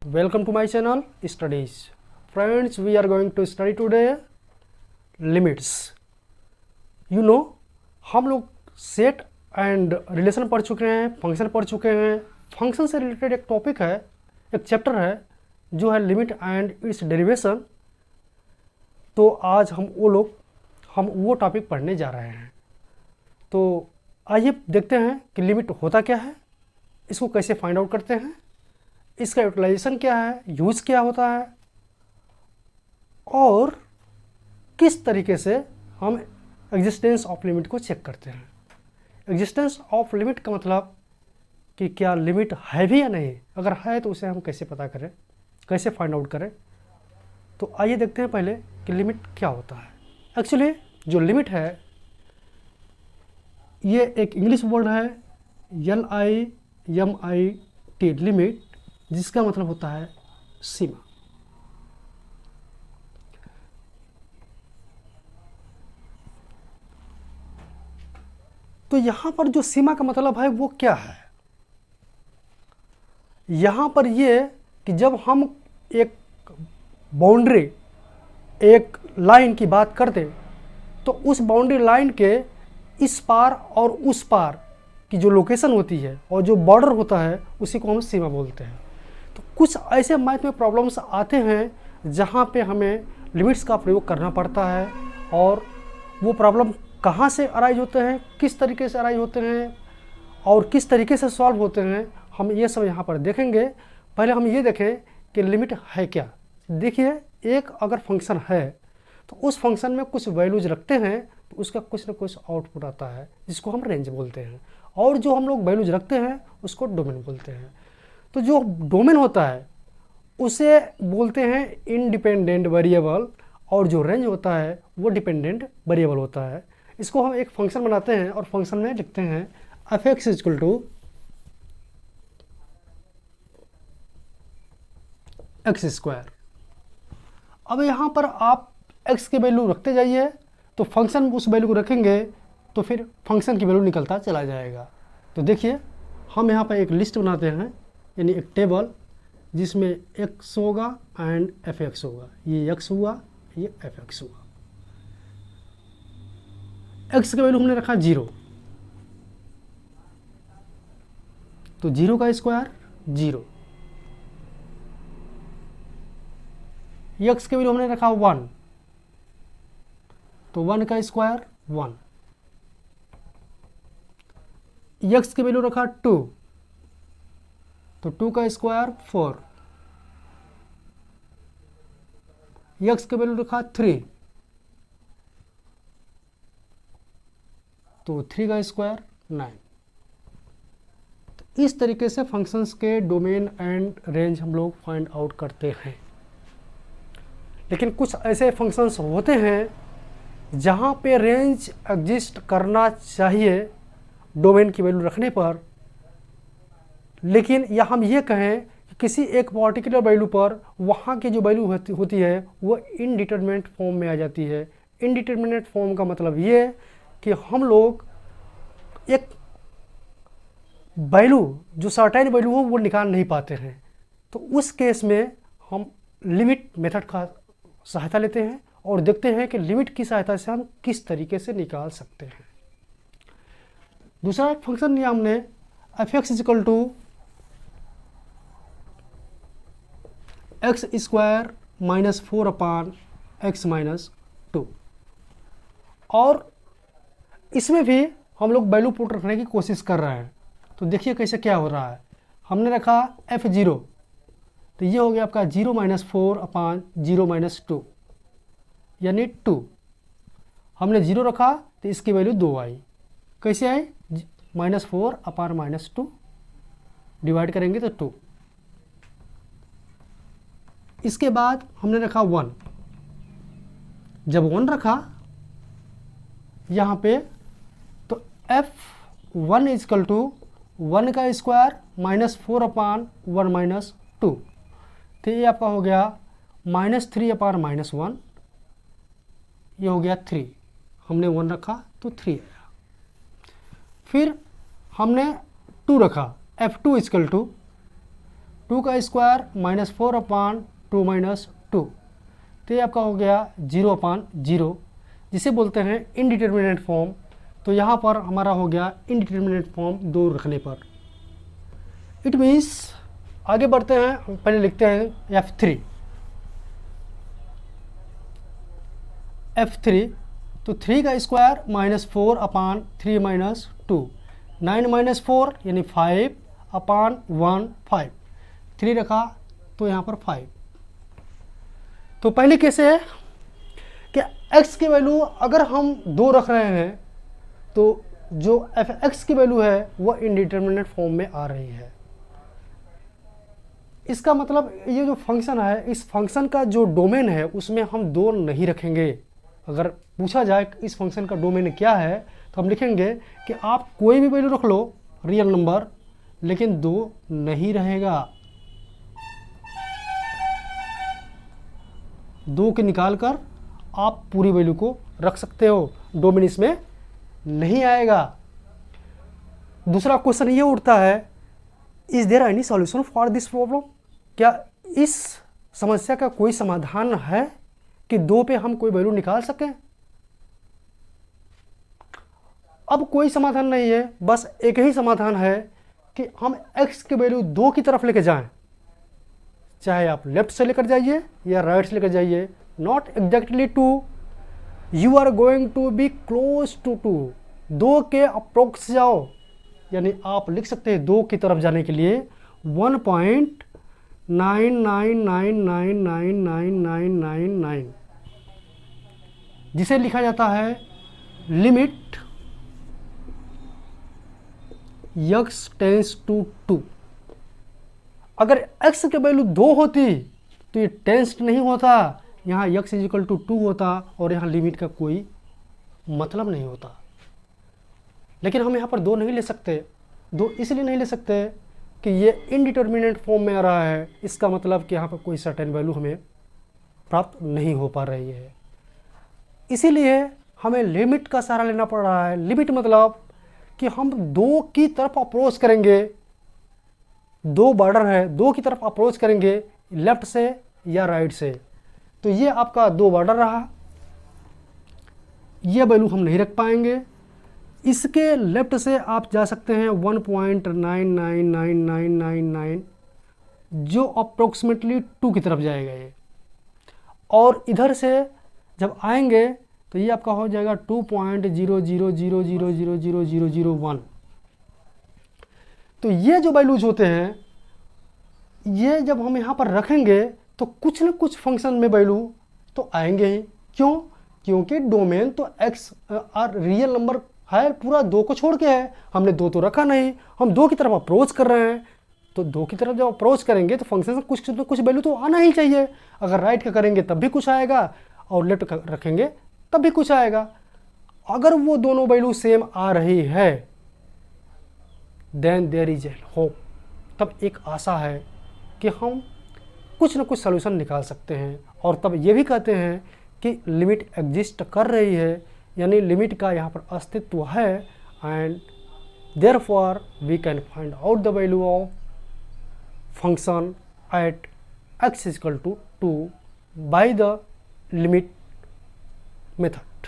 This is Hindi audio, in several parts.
Welcome to my channel Studies. Friends, we are going to study today limits. You know, हम लोग सेट एंड रिलेशन पढ़ चुके हैं, फंक्शन पढ़ चुके हैं. फंक्शन से रिलेटेड एक टॉपिक है, एक चैप्टर है जो है लिमिट एंड इट्स डेरिवेशन. तो आज हम वो टॉपिक पढ़ने जा रहे हैं. तो आइए देखते हैं कि लिमिट होता क्या है, इसको कैसे फाइंड आउट करते हैं, इसका यूटिलाइजेशन क्या है, यूज़ क्या होता है और किस तरीके से हम एग्जिस्टेंस ऑफ लिमिट को चेक करते हैं. एग्जिस्टेंस ऑफ लिमिट का मतलब कि क्या लिमिट है भी या नहीं, अगर है तो उसे हम कैसे पता करें, कैसे फाइंड आउट करें. तो आइए देखते हैं पहले कि लिमिट क्या होता है. एक्चुअली जो लिमिट है ये एक इंग्लिश वर्ड है, LIMIT, लिमिट, जिसका मतलब होता है सीमा. तो यहां पर जो सीमा का मतलब है वो क्या है, यहां पर ये कि जब हम एक बाउंड्री, एक लाइन की बात करते तो उस बाउंड्री लाइन के इस पार और उस पार की जो लोकेशन होती है और जो बॉर्डर होता है उसी को हम सीमा बोलते हैं. तो कुछ ऐसे मैथ में प्रॉब्लम्स आते हैं जहाँ पे हमें लिमिट्स का प्रयोग करना पड़ता है और वो प्रॉब्लम कहाँ से अराइज होते हैं, किस तरीके से अराइज होते हैं और किस तरीके से सॉल्व होते हैं, हम ये सब यहाँ पर देखेंगे. पहले हम ये देखें कि लिमिट है क्या. देखिए, एक अगर फंक्शन है तो उस फंक्शन में कुछ वैल्यूज रखते हैं तो उसका कुछ ना कुछ आउटपुट आता है जिसको हम रेंज बोलते हैं, और जो हम लोग वैल्यूज रखते हैं उसको डोमेन बोलते हैं. तो जो डोमेन होता है उसे बोलते हैं इंडिपेंडेंट वेरिएबल और जो रेंज होता है वो डिपेंडेंट वेरिएबल होता है. इसको हम एक फंक्शन बनाते हैं और फंक्शन में लिखते हैं f(x) = x². अब यहाँ पर आप x की वैल्यू रखते जाइए तो फंक्शन उस वैल्यू को रखेंगे तो फिर फंक्शन की वैल्यू निकलता चला जाएगा. तो देखिए, हम यहाँ पर एक लिस्ट बनाते हैं, यानी एक टेबल जिसमें x होगा एंड f(x) होगा. ये x हुआ, ये f(x) हुआ. x का वैल्यू हमने रखा 0, तो 0 का स्क्वायर 0. x के वैल्यू हमने रखा 1, तो 1 का स्क्वायर 1. x की वैल्यू रखा 2, तो 2 का स्क्वायर 4. x की वैल्यू रखा 3, तो 3 का स्क्वायर 9. तो इस तरीके से फंक्शंस के डोमेन एंड रेंज हम लोग फाइंड आउट करते हैं. लेकिन कुछ ऐसे फंक्शंस होते हैं जहाँ पे रेंज एग्जिस्ट करना चाहिए डोमेन की वैल्यू रखने पर, लेकिन या हम ये कहें कि किसी एक पर्टिकुलर वैल्यू पर वहाँ की जो वैल्यू होती है वो इनडिटरमिनेट फॉर्म में आ जाती है. इनडिटरमिनेट फॉर्म का मतलब ये कि हम लोग एक वैल्यू जो सर्टेन वैल्यू हो वो निकाल नहीं पाते हैं. तो उस केस में हम लिमिट मेथड का सहायता लेते हैं और देखते हैं कि लिमिट की सहायता से हम किस तरीके से निकाल सकते हैं. दूसरा एक फंक्शन लिया हमने, f(x) = x² - 4/x - 2. और इसमें भी हम लोग वैल्यू पुट रखने की कोशिश कर रहे हैं. तो देखिए कैसे क्या हो रहा है. हमने रखा f0, तो ये हो गया आपका 0 - 4/0 - 2, यानी 2. हमने 0 रखा तो इसकी वैल्यू 2 आई. कैसे आई? -4/-2 डिवाइड करेंगे तो 2. इसके बाद हमने रखा 1. जब 1 रखा यहाँ पे तो f1 = 1 का स्क्वायर -4/1 - 2, तो ये आपका हो गया -3/-1, ये हो गया 3. हमने 1 रखा तो 3 आया. फिर हमने 2 रखा, f2 = 2 का स्क्वायर -4 अपान 2 माइनस 2, तो ये आपका हो गया 0/0, जिसे बोलते हैं इनडिटर्मिनेट फॉर्म। तो यहाँ पर हमारा हो गया इनडिटर्मिनेट फॉर्म 2 रखने पर। इट मीन्स आगे बढ़ते हैं, पहले लिखते हैं F3। तो 3 का स्क्वायर -4 अपान 3 माइनस 2, 9 माइनस 4 यानी 5 अपान 1 5, 3 रखा तो यहाँ पर 5। तो पहले कैसे है कि x की वैल्यू अगर हम 2 रख रहे हैं तो जो f(x) की वैल्यू है वह इनडिटर्मिनेट फॉर्म में आ रही है। इसका मतलब ये जो फंक्शन है, इस फंक्शन का जो डोमेन है उसमें हम 2 नहीं रखेंगे। अगर पूछा जाए कि इस फंक्शन का डोमेन क्या है तो हम लिखेंगे कि आप कोई भी वैल्यू रख लो रियल नंबर, लेकिन 2 नहीं रहेगा। 2 के निकाल कर आप पूरी वैल्यू को रख सकते हो, डोमेन इसमें नहीं आएगा। दूसरा क्वेश्चन ये उठता है, is there any solution for this problem? क्या इस समस्या का कोई समाधान है कि 2 पे हम कोई वैल्यू निकाल सकें? अब कोई समाधान नहीं है, बस एक ही समाधान है कि हम x की वैल्यू 2 की तरफ लेकर जाएं। चाहे आप लेफ्ट से लेकर जाइए या राइट से लेकर जाइए, not exactly 2, you are going to be close to 2, 2 के अप्रोक्स जाओ। यानी आप लिख सकते हैं 2 की तरफ जाने के लिए 1.99999999, जिसे लिखा जाता है लिमिट x टेंस टू 2। अगर x की वैल्यू 2 होती तो ये टेंस नहीं होता, यहाँ x = 2 होता और यहाँ लिमिट का कोई मतलब नहीं होता। लेकिन हम यहाँ पर 2 नहीं ले सकते। 2 इसलिए नहीं ले सकते कि ये इनडिटर्मिनेट फॉर्म में आ रहा है, इसका मतलब कि यहाँ पर कोई सर्टेन वैल्यू हमें प्राप्त नहीं हो पा रही है। इसीलिए हमें लिमिट का सहारा लेना पड़ रहा है। लिमिट मतलब कि हम 2 की तरफ अप्रोच करेंगे, 2 बॉर्डर है, 2 की तरफ अप्रोच करेंगे लेफ्ट से या राइट से। तो ये आपका 2 बॉर्डर रहा, ये वैल्यू हम नहीं रख पाएंगे। इसके लेफ्ट से आप जा सकते हैं 1.999999, जो अप्रोक्सीमेटली 2 की तरफ जाएगा ये। और इधर से जब आएंगे तो ये आपका हो जाएगा 2.0000000001। तो ये जो वैल्यूज होते हैं, ये जब हम यहाँ पर रखेंगे तो कुछ न कुछ फंक्शन में वैल्यू तो आएंगे ही। क्यों? क्योंकि डोमेन तो x रियल नंबर है, पूरा 2 को छोड़ के है। हमने 2 तो रखा नहीं, हम 2 की तरफ अप्रोच कर रहे हैं। तो 2 की तरफ जब अप्रोच करेंगे तो फंक्शन में कुछ न कुछ वैल्यू तो आना ही चाहिए। अगर राइट का करेंगे तब भी कुछ आएगा और लेफ्ट का रखेंगे तब भी कुछ आएगा। अगर वो दोनों वैल्यू सेम आ रही है then there is a hope, तब एक आशा है कि हम कुछ न कुछ सोल्यूशन निकाल सकते हैं। और तब ये भी कहते हैं कि लिमिट एग्जिस्ट कर रही है, यानी लिमिट का यहाँ पर अस्तित्व है। And therefore we can find out the value of function at x = 2 by the limit method.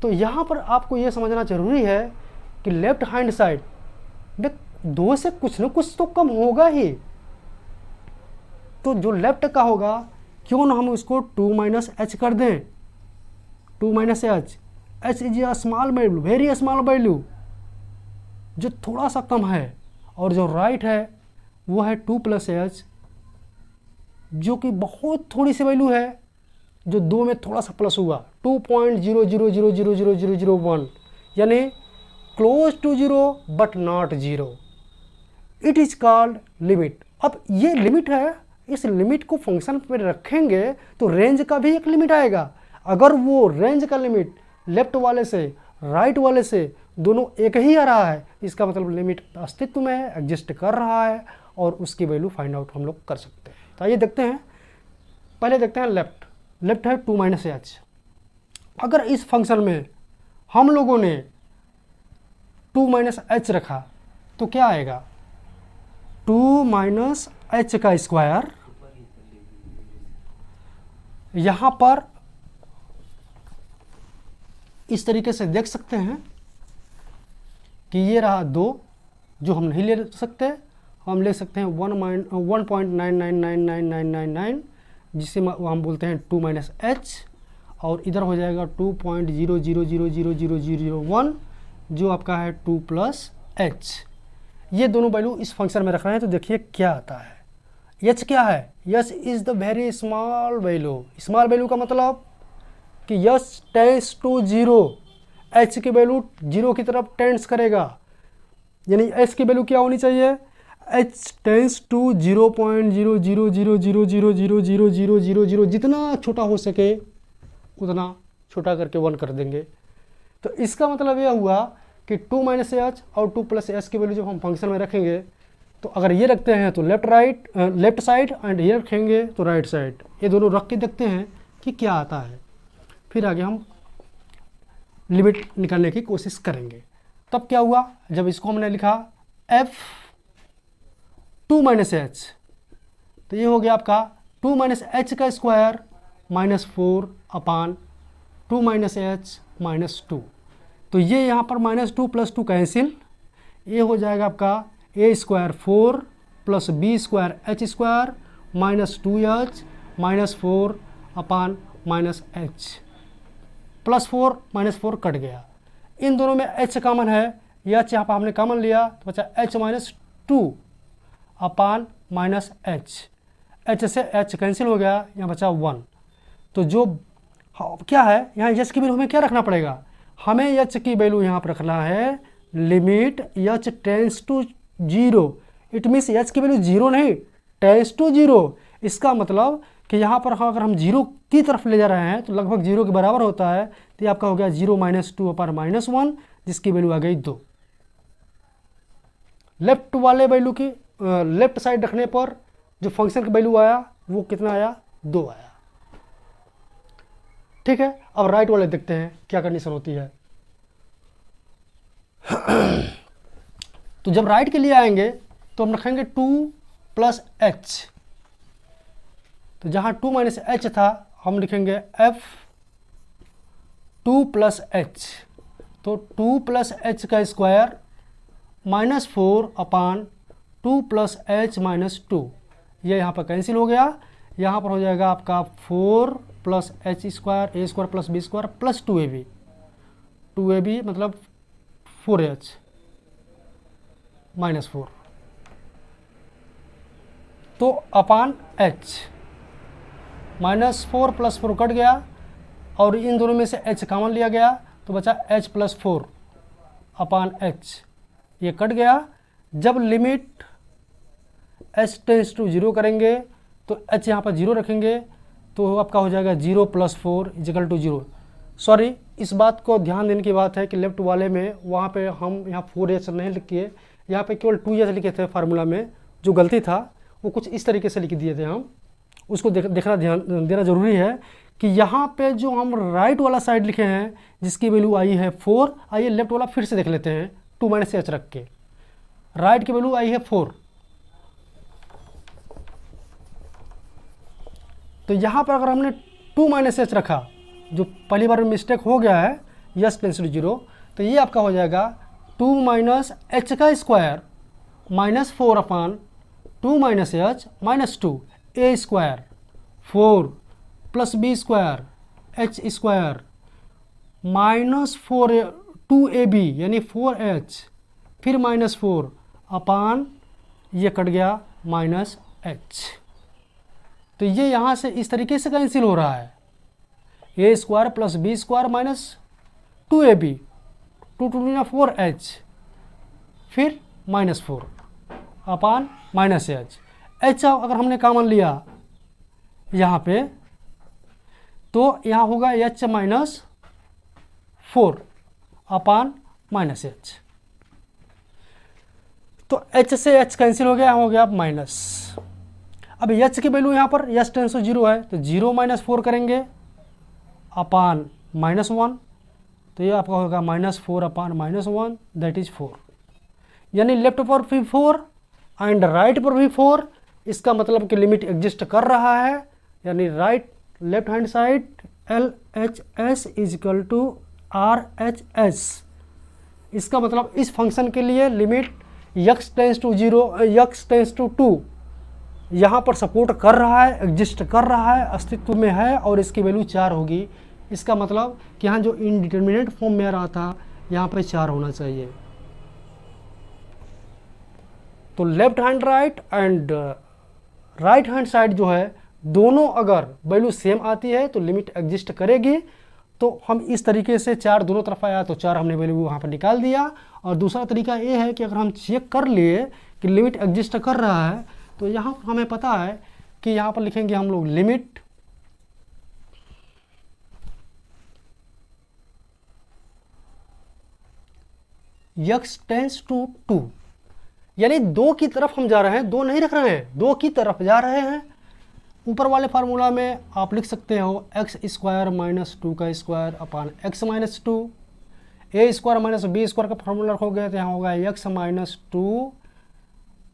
तो यहाँ पर आपको ये समझना जरूरी है कि लेफ्ट हैंड साइड में 2 से कुछ न कुछ तो कम होगा ही। तो जो लेफ्ट का होगा, क्यों ना हम उसको 2 - h कर दें। 2 - h, h is a small value, very small value, जो थोड़ा सा कम है। और जो राइट है वो है 2 + h, जो कि बहुत थोड़ी सी वैल्यू है, जो 2 में थोड़ा सा प्लस हुआ, 2.00000001, यानी close to 0 but not 0। It is called limit. अब ये लिमिट है, इस लिमिट को फंक्शन पर रखेंगे तो रेंज का भी एक लिमिट आएगा। अगर वो रेंज का लिमिट लेफ्ट वाले से राइट वाले से दोनों एक ही आ रहा है, इसका मतलब लिमिट अस्तित्व में है, एग्जिस्ट कर रहा है और उसकी वैल्यू फाइंड आउट हम लोग कर सकते हैं। तो आइए देखते हैं, पहले देखते हैं लेफ्ट। लेफ्ट है 2 - h। अगर इस फंक्शन में हम लोगों ने 2 - h रखा तो क्या आएगा? 2 माइनस एच का स्क्वायर, यहां पर इस तरीके से देख सकते हैं कि ये रहा 2, जो हम नहीं ले सकते, हम ले सकते हैं 1.99999999, जिसे हम बोलते हैं 2 माइनस एच, और इधर हो जाएगा 2.00000001, जो आपका है 2 प्लस एच। ये दोनों वैल्यू इस फंक्शन में रख रहे हैं, तो देखिए क्या आता है। एच क्या है? H is the very small value. Small value का मतलब कि एच टेंस टू 0, एच की वैल्यू 0 की तरफ टेंस करेगा, यानी एच की वैल्यू क्या होनी चाहिए? एच टेंस टू 0.0000000000, जितना छोटा हो सके उतना छोटा करके 1 कर देंगे। तो इसका मतलब यह हुआ कि 2 माइनस एच और 2 प्लस एच की वैल्यू जब हम फंक्शन में रखेंगे, तो अगर ये रखते हैं तो लेफ्ट साइड, एंड ये रखेंगे तो राइट साइड, ये दोनों रख के देखते हैं कि क्या आता है। फिर आगे हम लिमिट निकालने की कोशिश करेंगे। तब क्या हुआ, जब इसको हमने लिखा f 2 माइनस एच, तो ये हो गया आपका 2 माइनस एच का square minus 4 upon 2 minus h minus 2। तो ये यहाँ पर माइनस 2 प्लस 2 कैंसिल, ये हो जाएगा आपका a square 4 plus b square h square minus 2h minus 4 upon minus h, plus 4 minus 4 cut गया। इन दोनों में h कॉमन है, एच यहाँ पर हमने कॉमन लिया तो बचा h माइनस 2 अपान माइनस एच, एच से h कैंसिल हो गया, यहाँ बचा 1। तो जो क्या है, यहाँ h की वैल्यू हमें क्या रखना पड़ेगा? हमें h की वैल्यू यहाँ पर रखना है limit h tends to 0। It means h की वैल्यू 0 नहीं, टेंस टू 0। इसका मतलब कि यहाँ पर अगर हम 0 की तरफ ले जा रहे हैं तो लगभग 0 के बराबर होता है, तो ये आपका हो गया 0 माइनस 2 अपान माइनस 1, जिसकी वैल्यू आ गई 2। लेफ्ट वाले वैल्यू की लेफ्ट साइड रखने पर जो फंक्शन का वैल्यू आया वो कितना आया? 2 आया। ठीक है, अब राइट वाले देखते हैं क्या कंडीशन होती है। तो जब राइट के लिए आएंगे तो हम रखेंगे 2 प्लस एच, तो जहाँ 2 माइनस एच था हम लिखेंगे f 2 प्लस एच, तो 2 प्लस एच का square minus 4 upon 2 plus H minus 2, ये यहाँ पर कैंसिल हो गया। यहाँ पर हो जाएगा आपका 4 plus h square a square plus b square plus 2ab मतलब 4h माइनस 4, तो upon h, minus 4 plus 4 cut गया और इन दोनों में से h कॉमन लिया गया तो बचा h प्लस 4 अपान h, ये कट गया। जब लिमिट h टेंस टू 0 करेंगे तो h यहाँ पर 0 रखेंगे तो आपका हो जाएगा 0 प्लस 4 इजिकल टू 0। सॉरी, इस बात को ध्यान देने की बात है कि लेफ्ट वाले में वहाँ पे हम यहाँ 4h नहीं लिखे, यहाँ पे केवल 2h लिखे थे फार्मूला में। जो गलती था वो कुछ इस तरीके से लिख दिए थे हम, उसको देखना ध्यान देना ज़रूरी है कि यहाँ पे जो हम राइट वाला साइड लिखे हैं जिसकी वैल्यू आई है 4, आइए लेफ्ट वाला फिर से देख लेते हैं 2 माइनस एच रख के। राइट की वैल्यू आई है 4, तो यहाँ पर अगर हमने 2 माइनस एच रखा, जो पहली बार में मिस्टेक हो गया है, यस टेंस टू 0, तो ये आपका हो जाएगा 2 माइनस एच का square minus 4 upon 2 minus h minus 2 a square 4 plus b square h square minus 4 2ab यानी 4h फिर माइनस 4 अपान ये कट गया माइनस h। तो ये यहाँ से इस तरीके से कैंसिल हो रहा है, a square plus b square minus 2ab 2 4h फिर माइनस 4 अपान माइनस h अगर हमने कॉमन लिया यहाँ पे तो यहाँ होगा h minus 4 upon minus h, तो h से h कैंसिल हो गया माइनस। अब h की वैल्यू यहाँ पर h टेंस टू 0 है तो 0 माइनस 4 करेंगे अपान माइनस 1, तो ये आपका होगा minus 4 upon minus 1 that is 4, यानी लेफ्ट पर फिर 4 एंड राइट पर भी 4, इसका मतलब कि लिमिट एग्जिस्ट कर रहा है, यानी right left hand side LHS is equal to RHS। इसका मतलब इस फंक्शन के लिए limit x tends to 0 x tends to 2 यहाँ पर सपोर्ट कर रहा है, एग्जिस्ट कर रहा है, अस्तित्व में है और इसकी वैल्यू 4 होगी। इसका मतलब कि यहाँ जो इनडिटर्मिनेट फॉर्म में रहा था यहाँ पे 4 होना चाहिए। तो left hand right and right hand side जो है दोनों अगर वैल्यू सेम आती है तो लिमिट एग्जिस्ट करेगी। तो हम इस तरीके से 4 दोनों तरफ आया तो 4 हमने वैल्यू वहाँ पर निकाल दिया। और दूसरा तरीका ये है कि अगर हम चेक कर लिए कि लिमिट एग्जिस्ट कर रहा है तो यहाँ पर हमें पता है कि यहाँ पर लिखेंगे हम लोग लिमिट x टेंस टू 2, यानी 2 की तरफ हम जा रहे हैं, 2 नहीं रख रहे हैं, 2 की तरफ जा रहे हैं। ऊपर वाले फार्मूला में आप लिख सकते हो x स्क्वायर माइनस 2 का square upon x minus 2, a square minus b square का फार्मूला रखोगे तो यहाँ होगा x minus 2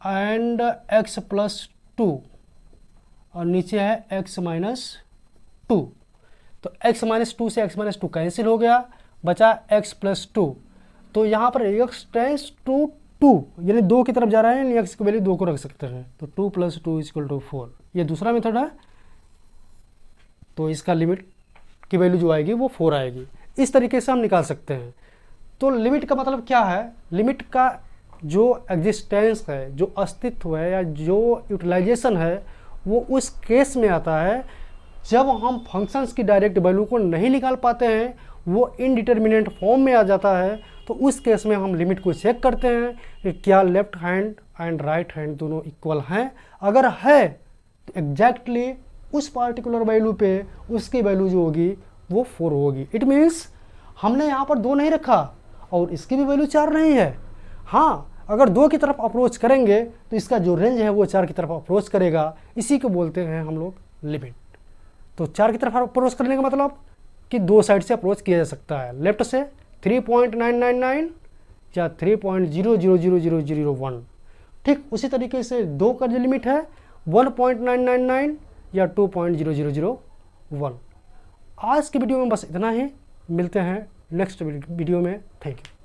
and x plus 2 और नीचे है x माइनस 2। तो x माइनस 2 से x माइनस 2 कैंसिल हो गया, बचा x प्लस 2। तो यहाँ पर x टेंस टू 2 यानी 2 की तरफ जा रहा है, यानी x की वैल्यू 2 को रख सकते हैं। तो 2 प्लस 2 इक्वल टू 4, ये दूसरा मेथड है। तो इसका लिमिट की वैल्यू जो आएगी वो 4 आएगी। इस तरीके से हम निकाल सकते हैं। तो लिमिट का मतलब क्या है? लिमिट का जो एग्जिस्टेंस है, जो अस्तित्व है या जो यूटिलाइजेशन है, वो उस केस में आता है जब हम फंक्शंस की डायरेक्ट वैल्यू को नहीं निकाल पाते हैं, वो इनडिटर्मिनेंट फॉर्म में आ जाता है। तो उस केस में हम लिमिट को चेक करते हैं कि क्या left hand and right hand दोनों इक्वल हैं। अगर है तो एग्जैक्टली उस पार्टिकुलर वैल्यू पे उसकी वैल्यू जो होगी वो 4 होगी। इट मीन्स हमने यहाँ पर 2 नहीं रखा और इसकी भी वैल्यू 4 नहीं है। हाँ, अगर 2 की तरफ अप्रोच करेंगे तो इसका जो रेंज है वो 4 की तरफ अप्रोच करेगा। इसी को बोलते हैं हम लोग लिमिट। तो 4 की तरफ अप्रोच करने का मतलब कि 2 साइड से अप्रोच किया जा सकता है। लेफ्ट से 3.999 या 3.000001। ठीक उसी तरीके से 2 का जो लिमिट है 1.999 या 2.0001। आज की वीडियो में बस इतना ही। मिलते हैं नेक्स्ट वीडियो में। Thank you.